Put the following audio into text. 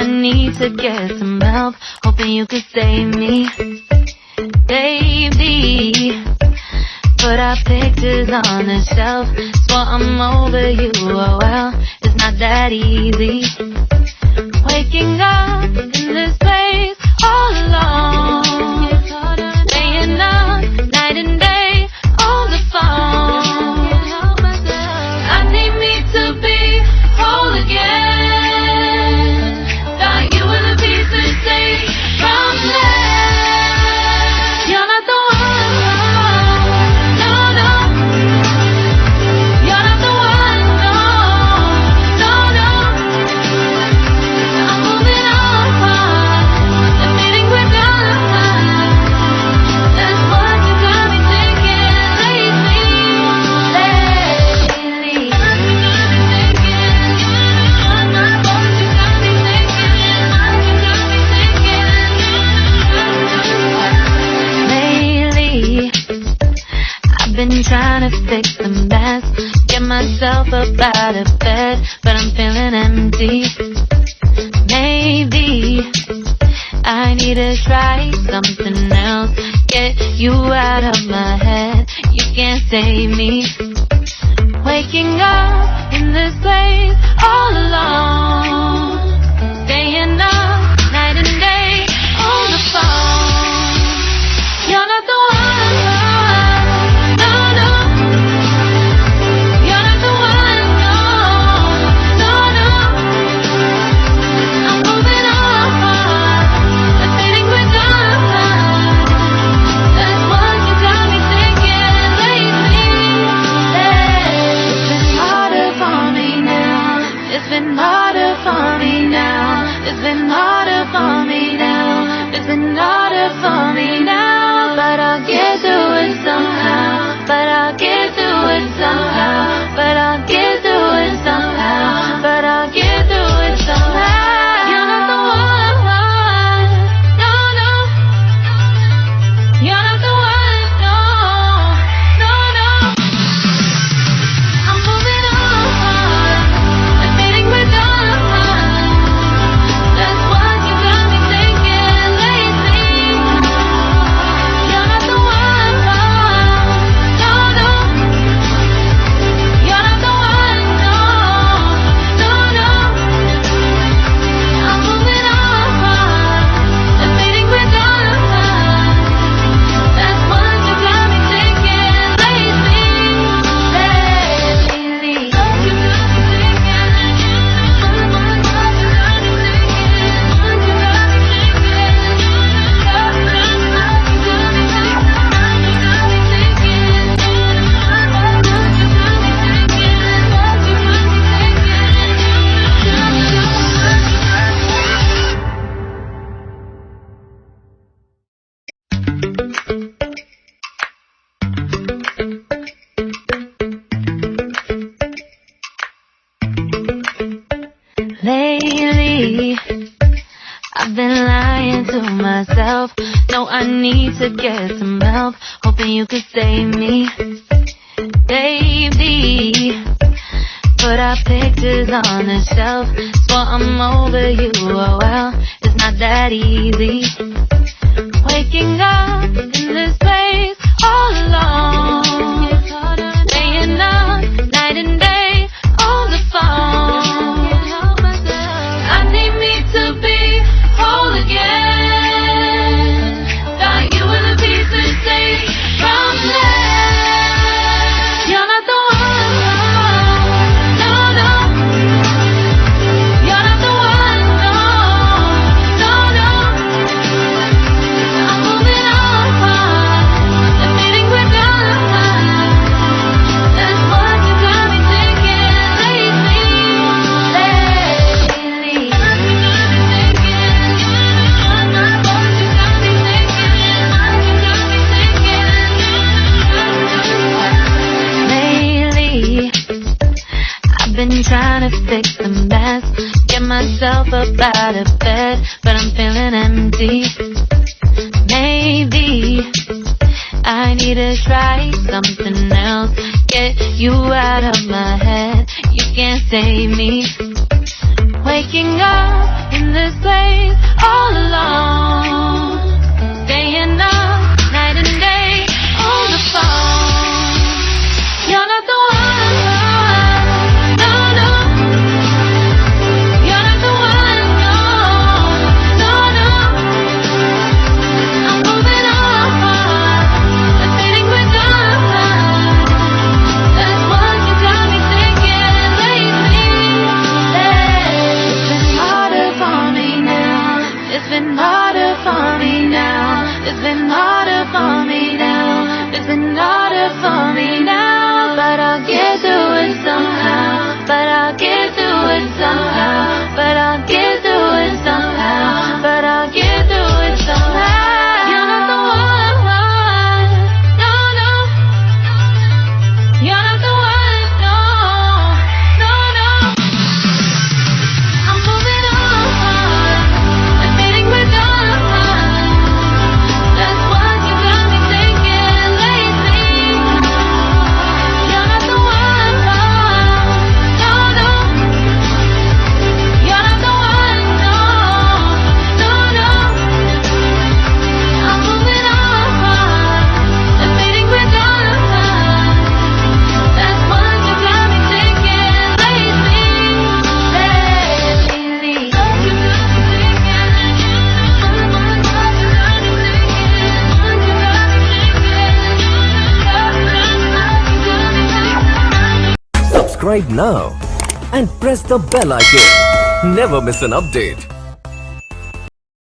need to get some help, hoping you could save me, baby. Put our pictures on the shelf, swore I'm over you, oh well, it's not that easy. Waking up in this place all alone, staying up night and day on the phone. I need me to be whole again. Thought you were the piece to take from there. You're not the one, no, no. You're not the one, no, no, no. I'm moving on, the feeling we're done. That's what you got me thinking lately. I've been trying to fix the mess, get myself up out of bed, but I'm feeling empty. Maybe I need to try something else, get you out of my head, you can't save me. Waking up in this place all alone, staying up night and day on the phone. You're not the one, no, no. You're not the one, no, no, no. I'm moving on, the feeling we're done. That's what you got me thinking lately. It's been harder for me now. It's been harder for me now. It's been harder for me now. It's been harder for me now. But I'll get through it somehow. But I'll get through it somehow. But I'll get through it somehow. But I'll get through it somehow. You're not the one, no, no. You're not the one, no, no, no. I'm moving on, the feeling we're done. That's what you got me thinking lately. You're not the one, no, no. You're not the one, no, no, no. I'm moving on, the feeling we're done. That's what you got me thinking lately. Lately, I've been lying to myself. No, I need to get some help, hoping you could save me, baby. Put our pictures on the shelf, swore I'm over you, oh well, it's not that easy. Waking up in this place all alone, staying up night and day on the phone. I need me to be whole again. Thought you were the piece to take from there. You're not the one, no, no. You're not the one, no, no, no. I'm moving on, the feeling we're done. That's what you got me thinking lately. I've been trying to fix the mess, get myself up out of bed, but I'm feeling empty. Maybe I need to try something else, get you out of my head, you can't save me. Waking up in this this place all alone, staying up night and day on the phone. You're not the one, no, no. You're not the one, no, no, no. I'm moving on, the feeling we're done. That's what you got me thinking lately. It's been harder for me now. It's been harder for me now. It's been harder for me now. It's been harder for me now. But I'll get through it somehow. But I'll get through it somehow. But I'll get through it somehow. But I'll get through it somehow. You're not the one, no, no. You're not the one, no, no, no. I'm moving on, the feeling we're done. That's what you got me thinking lately. You're not the one, no, no. You're not the one, no, no, no. I'm moving on, the feeling we're done. That's what you got me thinking lately. Subscribe now and press the bell icon. Never miss an update.